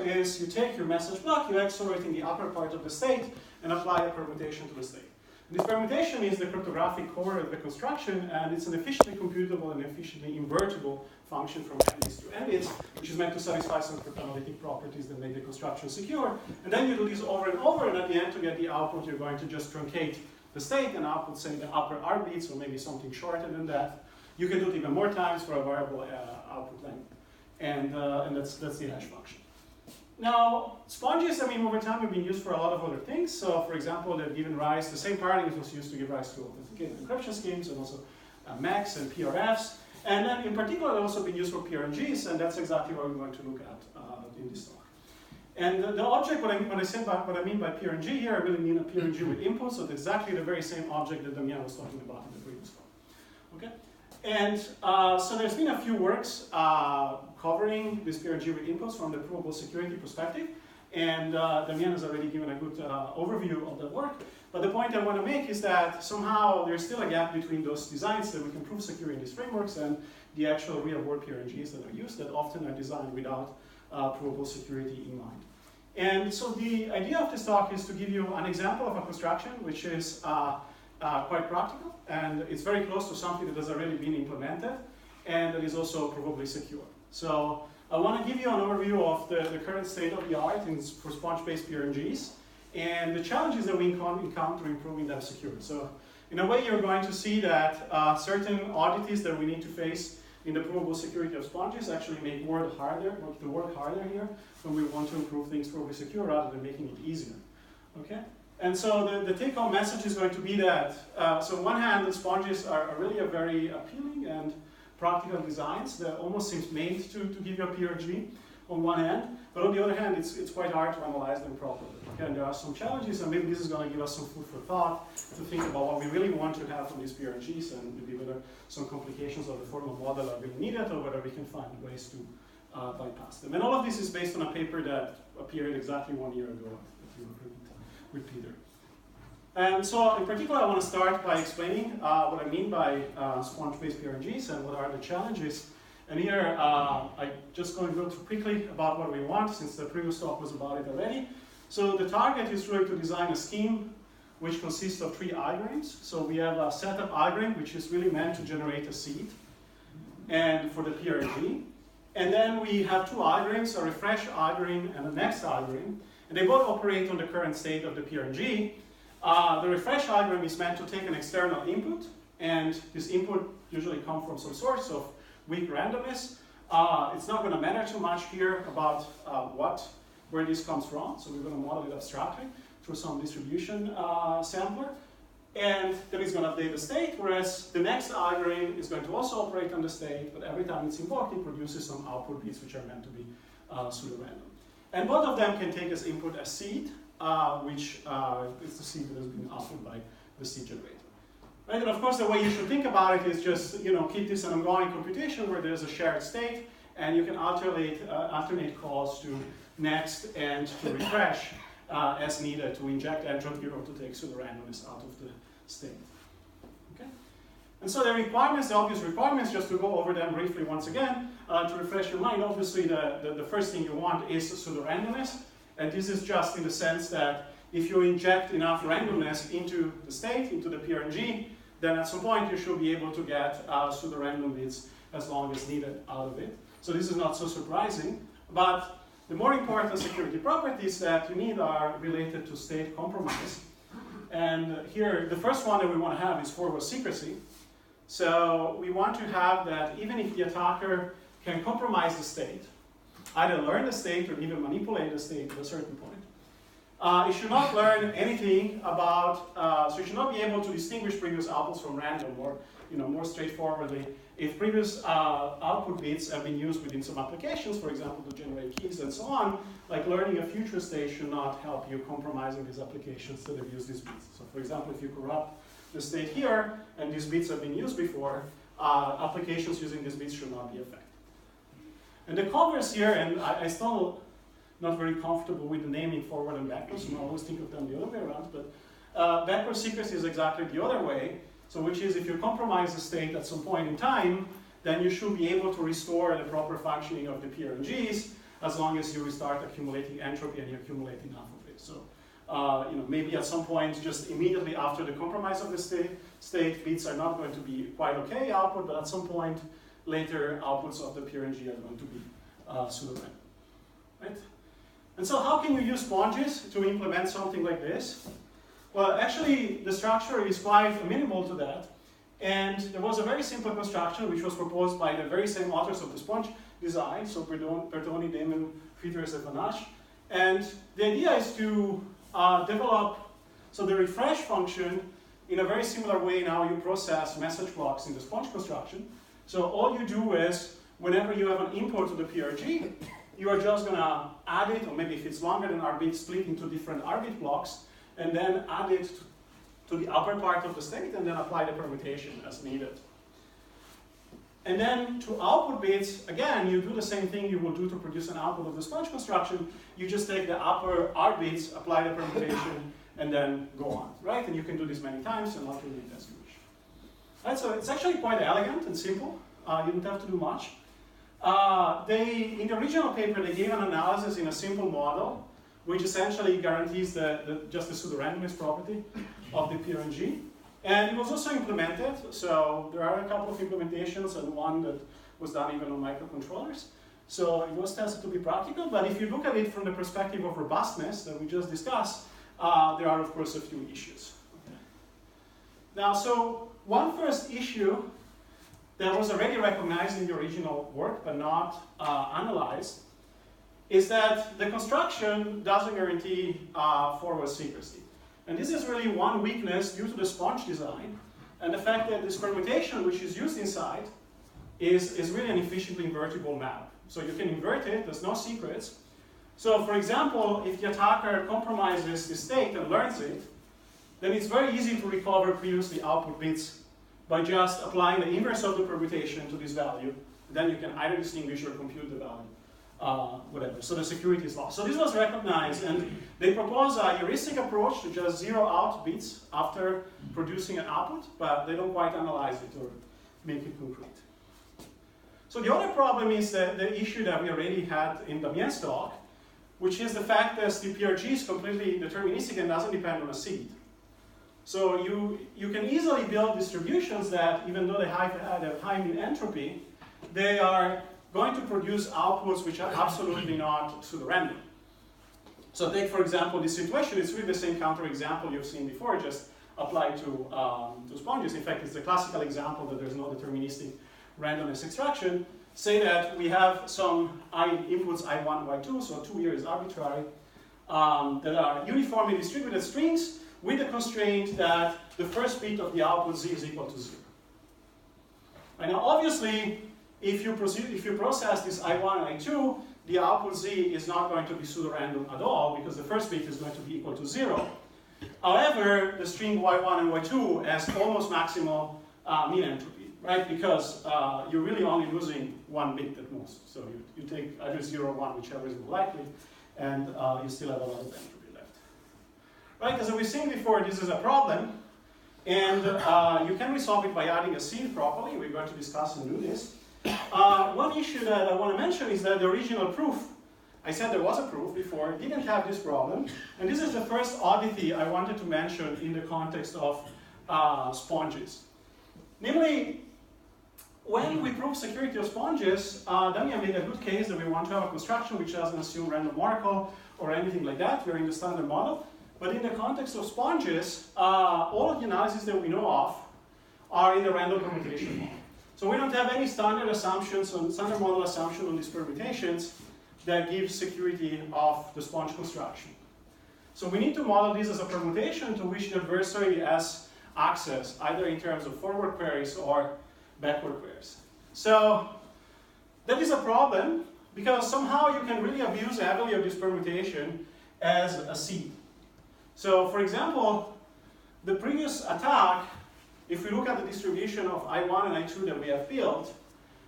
is you take your message block, you XOR it in the upper part of the state, and apply a permutation to the state. This permutation is the cryptographic core of the construction, and it's an efficiently computable and efficiently invertible function from n bits to n bits, which is meant to satisfy some cryptanalytic properties that make the construction secure. And then you do this over and over, and at the end, to get the output, you're going to just truncate the state and output, say, the upper R bits, or maybe something shorter than that. You can do it even more times for a variable output length. And that's the hash function. Now, sponges, I mean, over time have been used for a lot of other things. So, for example, they've given rise, the same paradigm was used to give rise to authenticated encryption schemes, and also MECs and PRFs. And then, in particular, they've also been used for PRNGs, and that's exactly what we're going to look at in this talk. And the object, what I mean by PRNG here, I really mean a PRNG with input, so it's exactly the very same object that Damien was talking about in the previous talk. Okay? And so there's been a few works covering this PRNG with inputs from the provable security perspective, and Damien has already given a good overview of that work. But the point I want to make is that somehow there's still a gap between those designs that we can prove secure in these frameworks and the actual real-world PRNGs that are used, that often are designed without provable security in mind. And so the idea of this talk is to give you an example of a construction which is quite practical, and it's very close to something that has already been implemented, and that is also provably secure. So I want to give you an overview of the current state of the art for sponge-based PRNGs, and the challenges that we encounter in proving them secure. So in a way, you're going to see that certain oddities that we need to face in the provable security of sponges actually make the work harder here when we want to improve things provably secure rather than making it easier. Okay? And so the take-home message is going to be that, so on one hand, the sponges are really a very appealing and practical designs that almost seems made to give you a PRG on one hand, but on the other hand, it's quite hard to analyze them properly. Okay? And there are some challenges, and maybe this is going to give us some food for thought to think about what we really want to have from these PRGs, and maybe whether some complications of the formal model are really needed, or whether we can find ways to bypass them. And all of this is based on a paper that appeared exactly 1 year ago with Peter. And so in particular, I want to start by explaining what I mean by sponge-based PRNGs and what are the challenges. And here, I'm just going to go through quickly about what we want, since the previous talk was about it already. So the target is really to design a scheme which consists of 3 algorithms. So we have a setup algorithm, which is really meant to generate a seed, and for the PRNG. And then we have 2 algorithms, a refresh algorithm and a next algorithm. And they both operate on the current state of the PRNG. The refresh algorithm is meant to take an external input, and this input usually comes from some source of weak randomness. It's not going to matter too much here about where this comes from, so we're going to model it abstractly through some distribution sampler. And then it's going to update the state, whereas the next algorithm is going to also operate on the state, but every time it's invoked, it produces some output bits which are meant to be pseudo-random. And both of them can take as input a seed, which is the seed that has been output by the seed generator. Right? And of course, the way you should think about it is just keep this an ongoing computation where there's a shared state, and you can alternate calls to next and to refresh as needed to inject entropy or to take pseudo-randomness out of the state. Okay? And so the requirements, the obvious requirements, just to go over them briefly once again, to refresh your mind, obviously the first thing you want is pseudo-randomness. And this is just in the sense that if you inject enough randomness into the state, into the PRNG, then at some point you should be able to get pseudo-random bits as long as needed out of it. So this is not so surprising, but the more important security properties that you need are related to state compromise. And here, the first one that we want to have is forward secrecy. So we want to have that even if the attacker can compromise the state, either learn the state or even manipulate the state at a certain point, it should not learn anything about, so it should not be able to distinguish previous outputs from random, or more straightforwardly, if previous output bits have been used within some applications, for example, to generate keys and so on, like learning a future state should not help you compromising these applications that have used these bits. So for example, if you corrupt the state here, and these bits have been used before, applications using these bits should not be affected. And the converse here, and I still not very comfortable with the naming forward and backwards, and I always think of them the other way around, but backward secrecy is exactly the other way. So which is if you compromise the state at some point in time, then you should be able to restore the proper functioning of the PRNGs as long as you start accumulating entropy and you accumulate enough of it. So maybe at some point, just immediately after the compromise of the state, bits are not going to be quite okay output, but at some point later, outputs of the PRNG are going to be pseudo-random, right? And so how can you use sponges to implement something like this? Well, actually, the structure is quite amenable to that. And there was a very simple construction which was proposed by the very same authors of the sponge design, so Bertoni, Damon, Peter, Stefano. And the idea is to develop the refresh function in a very similar way now you process message blocks in the sponge construction. So all you do is, whenever you have an input to the PRG, you are just going to add it, or maybe if it's longer than r-bit, split into different r-bit blocks, and then add it to the upper part of the state, and then apply the permutation as needed. And then to output bits, again, you do the same thing you will do to produce an output of the sponge construction. You just take the upper r bits, apply the permutation, and then go on, right? And you can do this many times and not really as you wish. Right, so it's actually quite elegant and simple. You don't have to do much. In the original paper, they gave an analysis in a simple model, which essentially guarantees just the pseudo-randomness property of the PRNG. And it was also implemented, so there are a couple of implementations and one that was done even on microcontrollers. So it was tested to be practical, but if you look at it from the perspective of robustness that we just discussed, there are of course a few issues. Okay. Now, so one first issue that was already recognized in the original work but not analyzed is that the construction doesn't guarantee forward secrecy. And this is really one weakness due to the sponge design and the fact that this permutation which is used inside is really an efficiently invertible map. So you can invert it, there's no secrets. So for example, if the attacker compromises the state and learns it, then it's very easy to recover previously output bits by just applying the inverse of the permutation to this value. Then you can either distinguish or compute the value, whatever. So the security is lost. So this was recognized, and they propose a heuristic approach to just zero out bits after producing an output, but they don't quite analyze it or make it concrete. So the other problem is the issue that we already had in Damien's talk, which is the fact that the PRG is completely deterministic and doesn't depend on a seed. So you can easily build distributions that, even though they have high mean entropy, they are going to produce outputs which are absolutely not pseudo-random. So take, for example, this situation. It's really the same counterexample you've seen before, just applied to sponges. In fact, it's the classical example that there's no deterministic randomness extraction. Say that we have some inputs I1, Y2, so 2 here is arbitrary, that are uniformly distributed strings with the constraint that the first bit of the output Z is equal to 0. Right, now, obviously, if you process this I1 and I2, the output Z is not going to be pseudo-random at all because the first bit is going to be equal to 0. However, the string Y1 and Y2 has almost maximal mean entropy, right? Because you're really only losing one bit at most. So you take either 0 or 1, whichever is more likely, and you still have a lot of entropy. Right, as we were saying before, this is a problem, and you can resolve it by adding a seed properly. We're going to discuss and do this. One issue that I want to mention is that the original proof, I said there was a proof before, didn't have this problem, and this is the first oddity I wanted to mention in the context of sponges. Namely, when we prove security of sponges, Damian made a good case that we want to have a construction which doesn't assume random oracle or anything like that. We're in the standard model. But in the context of sponges, all of the analyses that we know of are in the random permutation model. So we don't have any standard assumptions on standard model assumption on these permutations that give security of the sponge construction. So we need to model this as a permutation to which the adversary has access, either in terms of forward queries or backward queries. So that is a problem because somehow you can really abuse heavily of this permutation as a seed. So, for example, the previous attack, if we look at the distribution of I1 and I2 that we have built,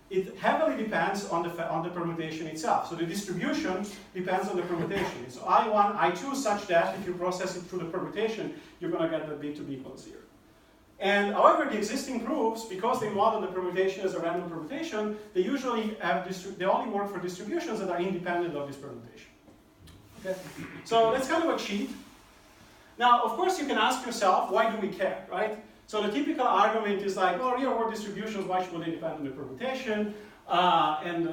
it heavily depends on the permutation itself. So the distribution depends on the permutation. So I1, I2 such that if you process it through the permutation, you're going to get the bit to be equal to 0. And however, the existing proofs, because they model the permutation as a random permutation, they usually they only work for distributions that are independent of this permutation. Okay? So that's kind of a cheat. Now, of course, you can ask yourself, why do we care, right? So the typical argument is like, well, real-world distributions, why should they depend on the permutation? And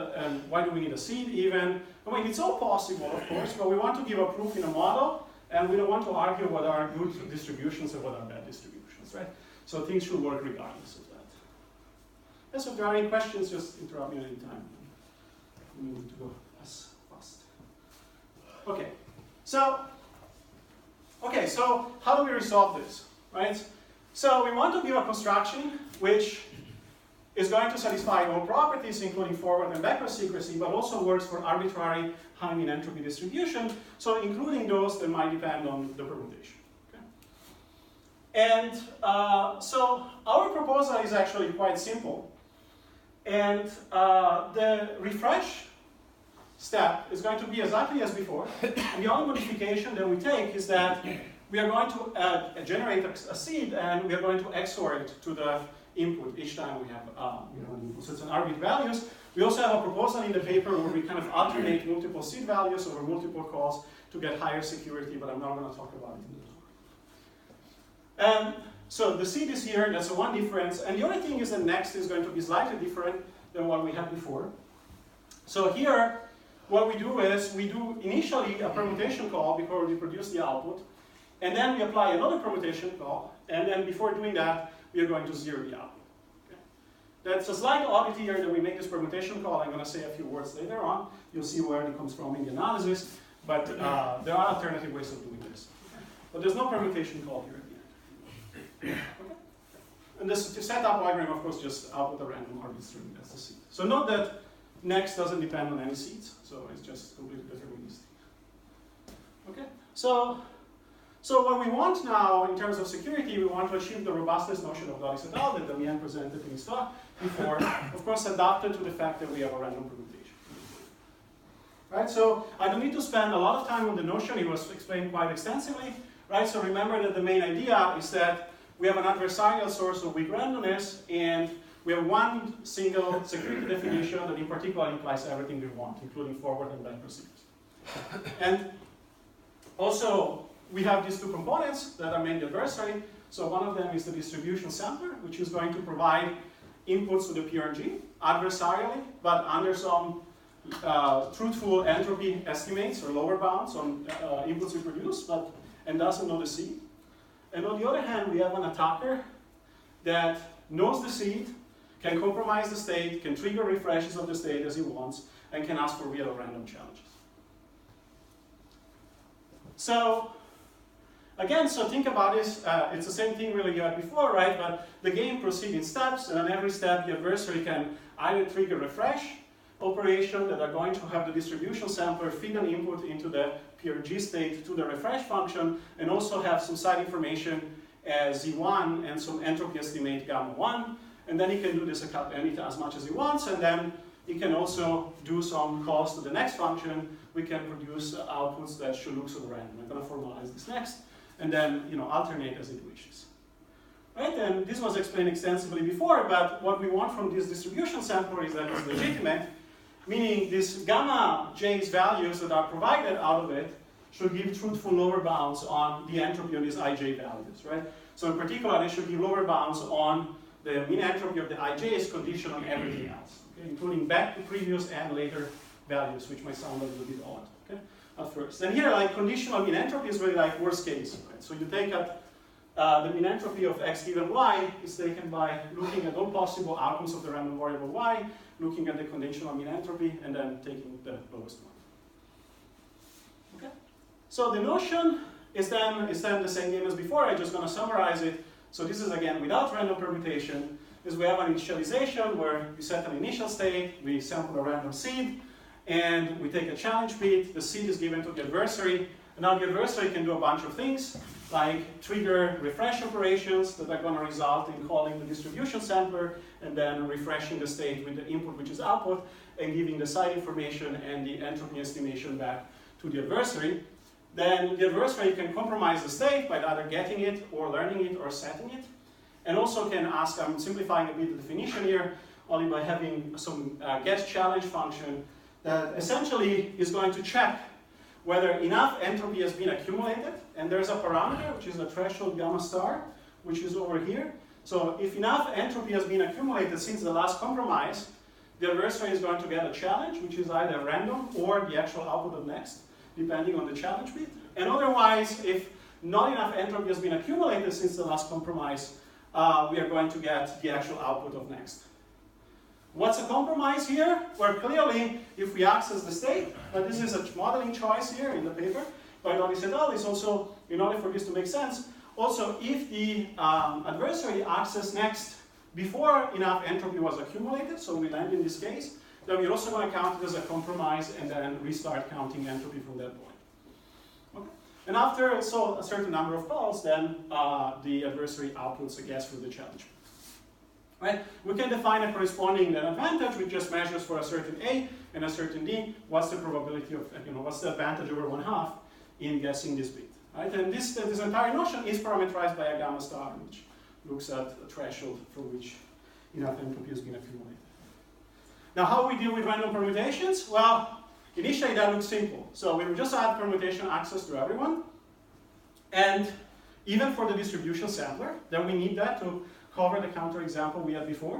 why do we need a seed even? I mean, it's all possible, of course, but we want to give a proof in a model, and we don't want to argue what are good distributions and what are bad distributions, right? So things should work regardless of that. And so if there are any questions, just interrupt me at any time. We need to go as fast. Okay, so how do we resolve this, right? So we want to give a construction which is going to satisfy all properties, including forward and backward secrecy, but also works for arbitrary high mean entropy distribution, so including those that might depend on the permutation. And so our proposal is actually quite simple. And the refresh step is going to be exactly as before. And the only modification that we take is that we are going to generate a seed, and we are going to XOR it to the input each time we have an input. So it's an arbitrary values. We also have a proposal in the paper where we kind of alternate multiple seed values over multiple calls to get higher security, but I'm not going to talk about it in the talk. So the seed is here, that's the one difference. And the only thing is that next is going to be slightly different than what we had before. So here, what we do is we do initially a permutation call before we produce the output. And then we apply another permutation call. And then before doing that, we are going to zero the output. Okay? That's a slight oddity here that we make this permutation call. I'm going to say a few words later on. You'll see where it comes from in the analysis. But there are alternative ways of doing this. Okay? But there's no permutation call here. Okay. And this setup diagram, of course, just output a random arbitrary string. That's the seed. So note that next doesn't depend on any seeds, so it's just completely deterministic. Okay. So what we want now in terms of security, we want to achieve the robustness notion of Gazi et al. That Damian presented in his talk before, of course, adapted to the fact that we have a random permutation. Right. So I don't need to spend a lot of time on the notion. It was explained quite extensively. Right. So remember that the main idea is that we have an adversarial source of weak randomness, and we have one single security definition that in particular implies everything we want, including forward and backward secrecy. And also, we have these two components that are main adversary. So one of them is the distribution sampler, which is going to provide inputs to the PRNG adversarially, but under some truthful entropy estimates or lower bounds on inputs we produce, and doesn't know the seed. And on the other hand, we have an attacker that knows the seed, can compromise the state, can trigger refreshes of the state as he wants, and can ask for real or random challenges. So, again, so think about this. It's the same thing really you had before, right? But the game proceeds in steps, and on every step, the adversary can either trigger refresh operation that are going to have the distribution sampler feed an input into the PRG state to the refresh function, and also have some side information as Z1 and some entropy estimate gamma 1. And then he can do this as much as he wants, and then he can also do some calls to the next function. We can produce outputs that should look sort of random. I'm going to formalize this next, and then alternate as it wishes. Right? And this was explained extensively before, but what we want from this distribution sampler is that it's legitimate, meaning these gamma j's values that are provided out of it should give truthful lower bounds on the entropy of these ij values, right? So in particular, they should give lower bounds on the mean entropy of the ij's condition on everything else, okay? Including back to previous and later values, which might sound a little bit odd, okay? At first. And here, like conditional mean entropy is really like worst case, right? So you take the mean entropy of x given y is taken by looking at all possible outcomes of the random variable y, looking at the conditional mean entropy, and then taking the lowest one. Okay? So the notion is then the same game as before. I'm just going to summarize it. So this is again without random permutation. Is we have an initialization where we set an initial state, we sample a random seed, and we take a challenge bit. The seed is given to the adversary, and now the adversary can do a bunch of things, like trigger refresh operations that are going to result in calling the distribution sampler and then refreshing the state with the input, which is output, and giving the side information and the entropy estimation back to the adversary. Then the adversary can compromise the state by either getting it or learning it or setting it. And also can ask, I'm simplifying a bit the definition here, only by having some get challenge function that essentially is going to check whether enough entropy has been accumulated, and there's a parameter, which is the threshold gamma star, which is over here. So if enough entropy has been accumulated since the last compromise, the adversary is going to get a challenge, which is either random or the actual output of next, depending on the challenge bit. And otherwise, if not enough entropy has been accumulated since the last compromise, we are going to get the actual output of next. What's a compromise here? Well, clearly, if we access the state, but this is a modeling choice here in the paper, but what we said, oh, is also, in order for this to make sense, also if the adversary access next before enough entropy was accumulated, so we land in this case, then we're also going to count it as a compromise and then restart counting entropy from that point. Okay. And after a certain number of calls, then the adversary outputs a guess for the challenge. Right? We can define a corresponding advantage, which just measures for a certain A and a certain D, what's the probability of, what's the advantage over 1/2 in guessing this bit. Right? And this entire notion is parameterized by a gamma star, which looks at a threshold for which enough entropy has been accumulated. Now, how we deal with random permutations? Well, initially that looks simple. So we will just add permutation access to everyone, and even for the distribution sampler, then we need that to cover the counterexample we had before.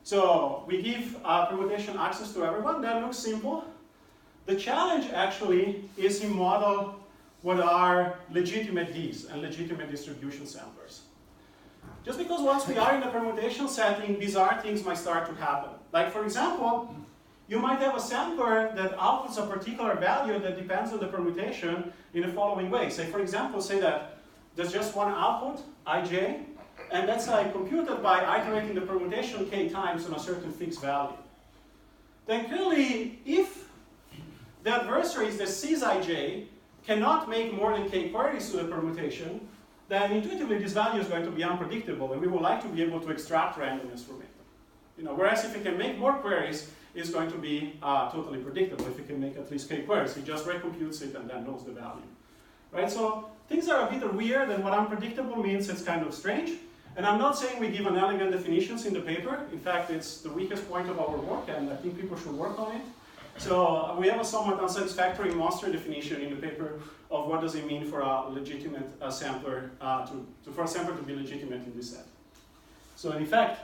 So we give permutation access to everyone. That looks simple. The challenge actually is to model what are legitimate Ds and legitimate distribution samplers. Just because once we are in the permutation setting, bizarre things might start to happen. Like for example, you might have a sampler that outputs a particular value that depends on the permutation in the following way. Say for example, say that there's just one output, ij, and that's computed by iterating the permutation k times on a certain fixed value. Then clearly, if the adversaries that sees ij cannot make more than k queries to the permutation, then intuitively this value is going to be unpredictable, and we would like to be able to extract randomness from it. Whereas if it can make more queries, it's going to be totally predictable. If it can make at least k queries, it just recomputes it and then knows the value. Right? So things are a bit weird, and what unpredictable means it's kind of strange. And I'm not saying we give an elegant definitions in the paper. In fact, it's the weakest point of our work, and I think people should work on it. So we have a somewhat unsatisfactory monster definition in the paper of what does it mean for a legitimate sampler, for a sampler to be legitimate in this set. So in fact,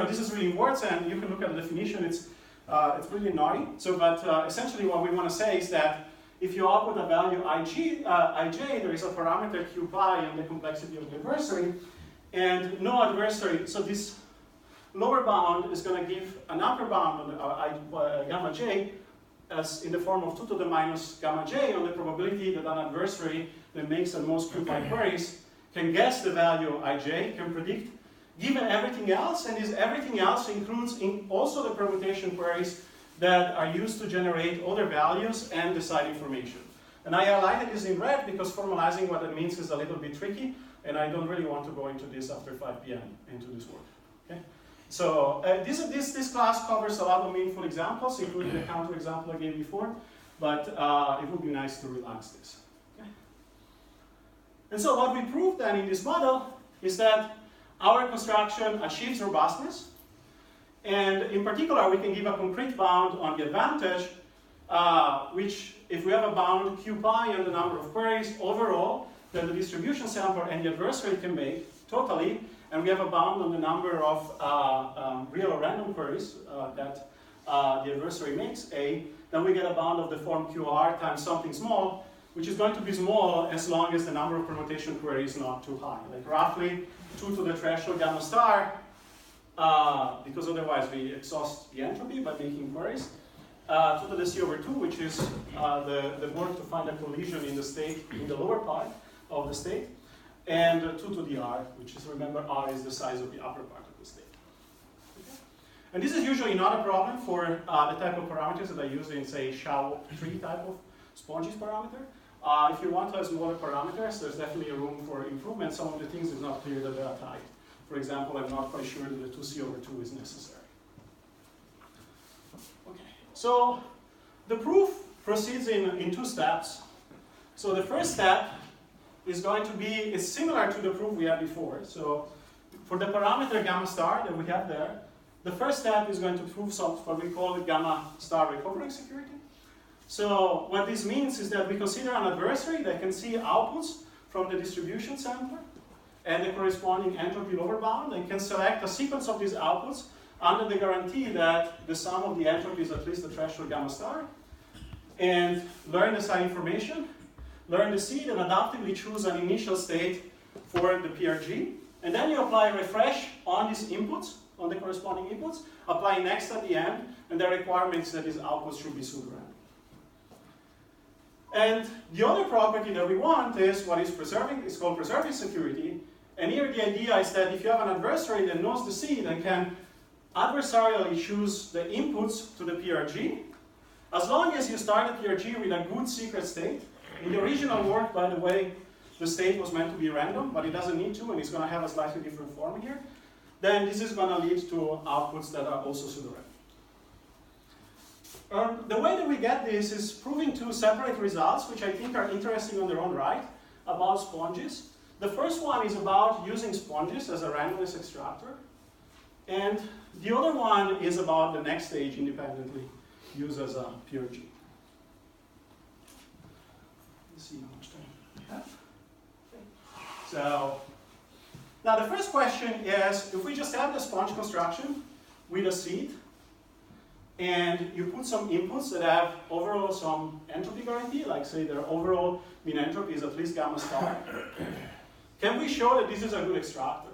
this is really words, and you can look at the definition. It's really naughty. So, but essentially, what we want to say is that if you output a value ij, there is a parameter q pi and the complexity of the adversary, and no adversary. So this lower bound is going to give an upper bound on gamma j as in the form of 2 to the minus gamma j on the probability that an adversary that makes the most q pi queries can guess the value ij, can predict, given everything else, and this everything else includes also the permutation queries that are used to generate other values and decide information. And I highlighted this in red because formalizing what that means is a little bit tricky, and I don't really want to go into this after 5 p.m. into this work. Okay? So this class covers a lot of meaningful examples, including the counterexample I gave before, but it would be nice to relax this. Okay? And so what we proved then in this model is that our construction achieves robustness, and in particular we can give a concrete bound on the advantage, which if we have a bound q pi and the number of queries overall that the distribution sampler and the adversary can make totally, and we have a bound on the number of real or random queries that the adversary makes, A, then we get a bound of the form QR times something small, which is going to be small as long as the number of permutation queries is not too high. Like roughly 2 to the threshold gamma star, because otherwise we exhaust the entropy by making queries. 2 to the c over 2, which is the work to find a collision in the state, in the lower part of the state. And 2 to the r, which is, remember, r is the size of the upper part of the state. Okay? And this is usually not a problem for the type of parameters that I use in, say, SHA-3 type of sponges parameter. If you want to have smaller parameters, there's definitely room for improvement. Some of the things is not clear that they are tight. For example, I'm not quite sure that the 2c over 2 is necessary. Okay, so the proof proceeds in 2 steps. So the first step is going to be, is similar to the proof we had before. So for the parameter gamma star that we have there, the first step is going to prove what we call gamma star recovering security. So what this means is that we consider an adversary that can see outputs from the distribution sampler and the corresponding entropy lower bound, and can select a sequence of these outputs under the guarantee that the sum of the entropy is at least the threshold gamma star, and learn the side information, learn the seed, and adaptively choose an initial state for the PRG. And then you apply refresh on these inputs, on the corresponding inputs, apply next at the end, and the requirement is that these outputs should be pseudo-random. And the other property that we want is what is preserving, it's called preserving security. And here the idea is that if you have an adversary that knows the seed and can adversarially choose the inputs to the PRG, as long as you start the PRG with a good secret state. In the original work, by the way, the state was meant to be random, but it doesn't need to, and it's going to have a slightly different form here. Then this is going to lead to outputs that are also pseudo-random. The way that we get this is proving two separate results, which I think are interesting on their own right, about sponges. The first one is about using sponges as a randomness extractor. And the other one is about the next stage independently used as a PRG. Let's see how much time we have. Okay. So, now the first question is, if we just have the sponge construction with a seed, and you put some inputs that have overall some entropy guarantee, like say their overall mean entropy is at least gamma star, can we show that this is a good extractor?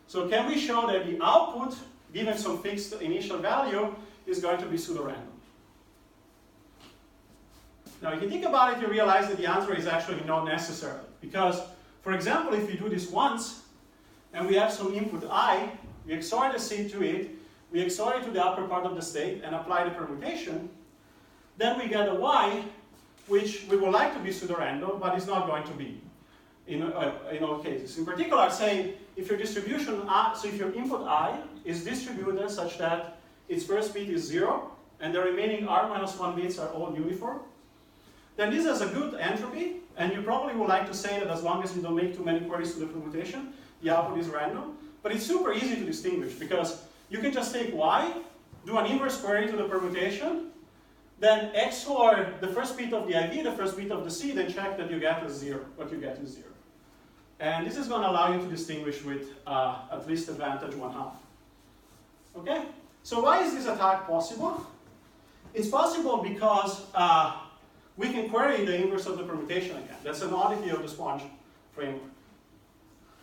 So can we show that the output, given some fixed initial value, is going to be pseudo-random? Now if you think about it, you realize that the answer is actually not necessary. Because, for example, if you do this once, and we have some input I, we XOR the seed to it, we XOR it to the upper part of the state and apply the permutation, then we get a Y, which we would like to be pseudo-random, but it's not going to be in all cases. In particular, say, if your distribution, so if your input I is distributed such that its first bit is 0, and the remaining R minus 1 bits are all uniform, then this has a good entropy, and you probably would like to say that as long as you don't make too many queries to the permutation, the output is random. But it's super easy to distinguish, because you can just take Y, do an inverse query to the permutation, then XOR the first bit of the IV, the first bit of the seed, and check that you get a 0, what you get is 0. And this is going to allow you to distinguish with at least advantage 1/2. Okay? So why is this attack possible? It's possible because we can query the inverse of the permutation again. That's an oddity of the sponge framework.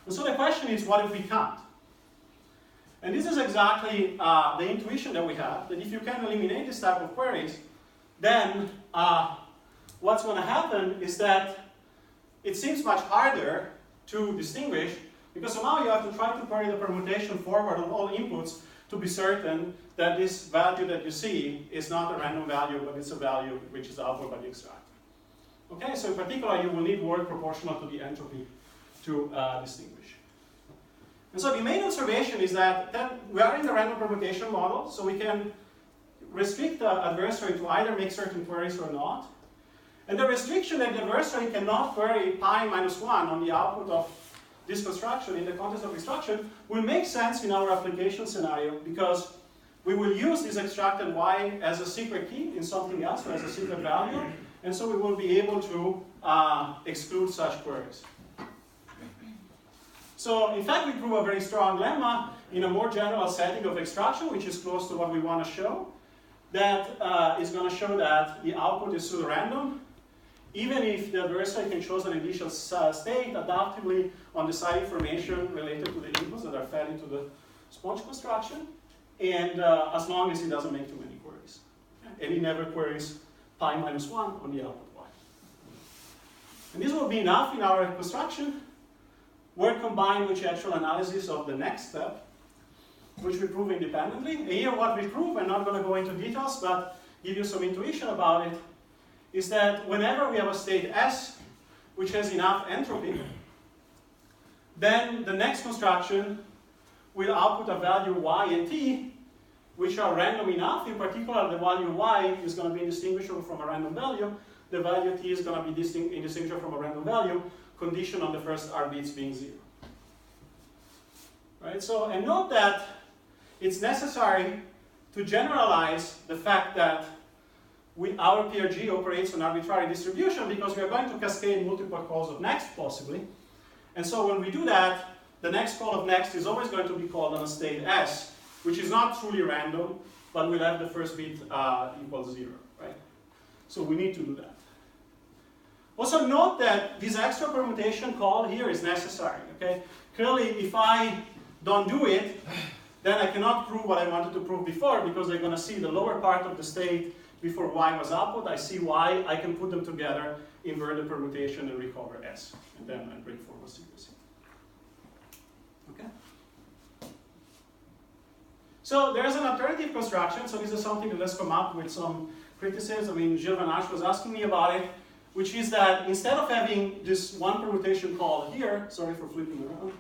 And so the question is, what if we can't? And this is exactly the intuition that we have, that if you can eliminate this type of queries, then what's going to happen is that it seems much harder to distinguish, because somehow you have to try to query the permutation forward on all inputs to be certain that this value that you see is not a random value, but it's a value which is output by the extractor. Okay, so in particular, you will need work proportional to the entropy to distinguish. And so the main observation is that we are in the random permutation model, so we can restrict the adversary to either make certain queries or not. And the restriction that the adversary cannot query pi minus 1 on the output of this construction in the context of extraction will make sense in our application scenario, because we will use this extracted Y as a secret key in something else, or as a secret value, and so we will be able to exclude such queries. So in fact, we prove a very strong lemma in a more general setting of extraction, which is close to what we want to show. That is going to show that the output is pseudo-random, even if the adversary can choose an initial state adaptively on the side information related to the inputs that are fed into the sponge construction, and as long as it doesn't make too many queries. And it never queries pi minus 1 on the output Y. And this will be enough in our construction. Work combined with the actual analysis of the next step, which we prove independently. And here what we prove, I'm not going to go into details, but give you some intuition about it, is that whenever we have a state S, which has enough entropy, then the next construction will output a value Y and T, which are random enough. In particular, the value Y is going to be indistinguishable from a random value. The value T is going to be indistinguishable from a random value, conditioned on the first R bits being 0. right? So, and note that it's necessary to generalize the fact that our PRG operates on arbitrary distribution because we are going to cascade multiple calls of next, possibly. And so when we do that, the next call of next is always going to be called on a state S, which is not truly random, but we'll have the first bit equals 0, right? So we need to do that. Also note that this extra permutation call here is necessary, okay? Clearly, if I don't do it, then I cannot prove what I wanted to prove before because they're going to see the lower part of the state before y was output. I see y, I can put them together, invert the permutation, and recover S. And then I bring forward secrecy. Okay? So there's an alternative construction. So this is something that has come up with some criticism. I mean, Gilles Van Asch was asking me about it, which is that instead of having this one permutation call here, sorry for flipping around,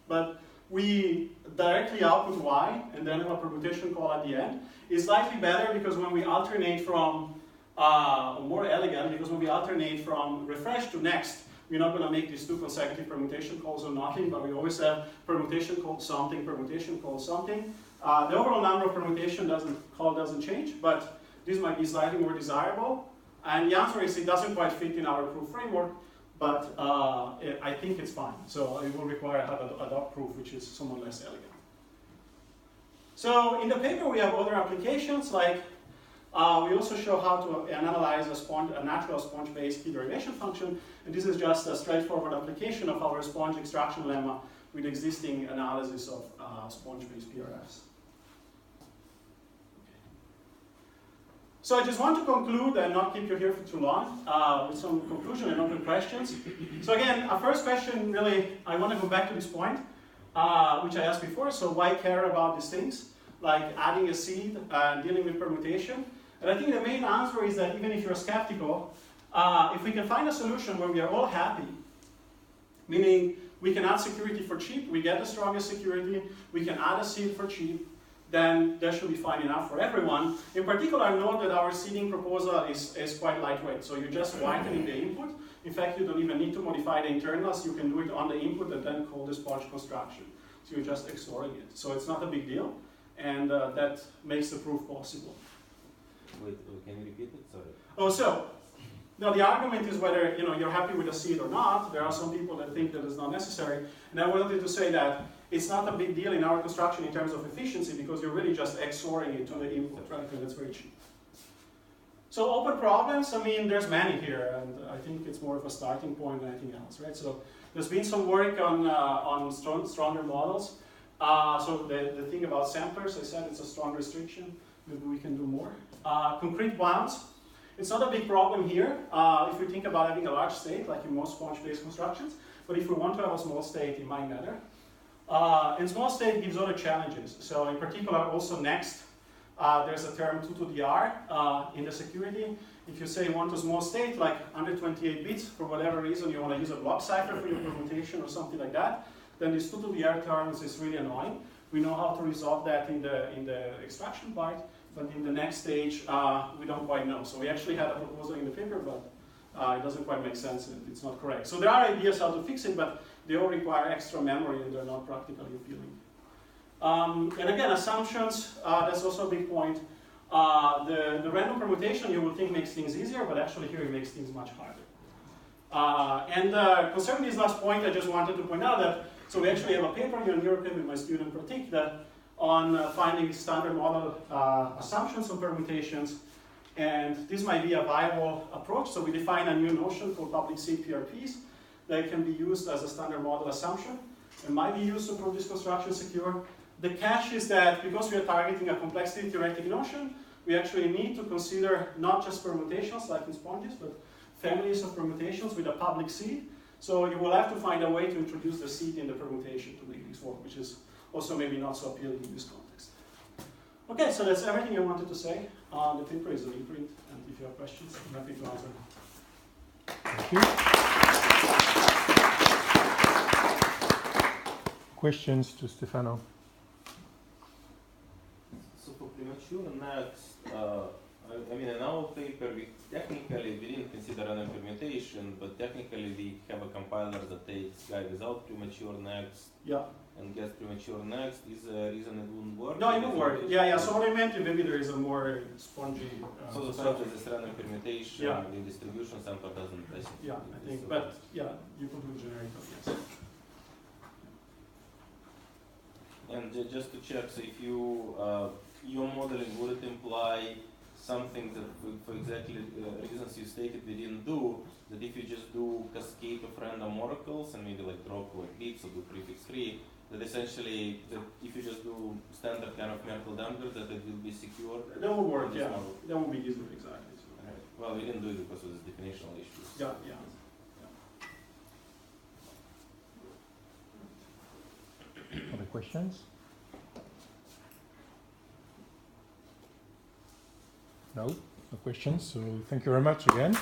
but we directly output y and then have a permutation call at the end, is slightly better because when we alternate from, more elegant, because when we alternate from refresh to next, we're not going to make these two consecutive permutation calls or nothing, but we always have permutation called something, permutation called something. The overall number of permutation doesn't change, but this might be slightly more desirable. And the answer is it doesn't quite fit in our proof framework, but I think it's fine. So it will require a dot proof, which is somewhat less elegant. So in the paper, we have other applications, like we also show how to analyze a natural sponge-based key derivation function. And this is just a straightforward application of our sponge extraction lemma with existing analysis of sponge-based PRFs. So I just want to conclude and not keep you here for too long with some conclusion and open questions. So again, our first question really, I want to go back to this point, which I asked before. So why care about these things, like adding a seed and dealing with permutation? And I think the main answer is that even if you're skeptical, if we can find a solution where we are all happy, meaning we can add security for cheap, we get the strongest security, we can add a seed for cheap, then that should be fine enough for everyone. In particular, note that our seeding proposal is quite lightweight. So you're just whitening the input. In fact, you don't even need to modify the internals. You can do it on the input and then call the sponge construction. So you're just XORing it. So it's not a big deal. And that makes the proof possible. Wait, can you repeat it? Sorry. Oh, so now the argument is whether you're happy with a seed or not. There are some people that think that it's not necessary. And I wanted to say that it's not a big deal in our construction in terms of efficiency because you're really just XORing it to the input, right? And that's very cheap. So open problems, I mean, there's many here, and I think it's more of a starting point than anything else, right? So there's been some work on stronger models. So the thing about samplers, I said it's a strong restriction. Maybe we can do more. Concrete bounds. It's not a big problem here if we think about having a large state, like in most sponge-based constructions. But if we want to have a small state, it might matter. And small state gives other challenges. So in particular, also next, there's a term 2 to the r in the security. If you say you want a small state, like 128 bits, for whatever reason you want to use a block cipher for your permutation or something like that, then this 2 to the r terms is really annoying. We know how to resolve that in the extraction part, but in the next stage, we don't quite know. So we actually had a proposal in the paper, but it doesn't quite make sense and it's not correct. So there are ideas how to fix it, but they all require extra memory and they're not practically appealing. And again, assumptions, that's also a big point. The random permutation you would think makes things easier, but actually here it makes things much harder. Concerning this last point, I just wanted to point out that, so we actually have a paper here in Europe with my student Pratik that on finding standard model assumptions on permutations. And this might be a viable approach. So we define a new notion called public seed PRPs that can be used as a standard model assumption and might be used to prove this construction secure. The catch is that because we are targeting a complexity theoretic notion, we actually need to consider not just permutations like in sponges, but families of permutations with a public seed. So you will have to find a way to introduce the seed in the permutation to make this work, which is also maybe not so appealing in this context. Okay, so that's everything I wanted to say. The paper is a reprint, and if you have questions, I'm happy to answer them. Thank you. Questions to Stefano? So for premature next, I mean in our paper we technically didn't consider random permutation. permutation, but technically we have a compiler that takes guy without premature next Yeah. and gets premature next. Is there a reason it wouldn't work? No, it will work. Yeah, yeah. So what I meant is maybe there is a more spongy. So the fact that this random permutation, Yeah. the distribution sample doesn't test. Yeah, I think. But yeah, you could do generic, yes. And just to check, so if you your modeling, would it imply something that, for exactly reasons you stated we didn't do, that if you just do cascade of random oracles and maybe like drop like bits or do prefix free, that essentially, that if you just do standard kind of Merkle damper, that it will be secure? That will work, in this yeah. model? That will be easier, exactly. So. Right. Well, we didn't do it because of this definitional issues. Yeah, yeah. Other questions? No questions. So thank you very much again.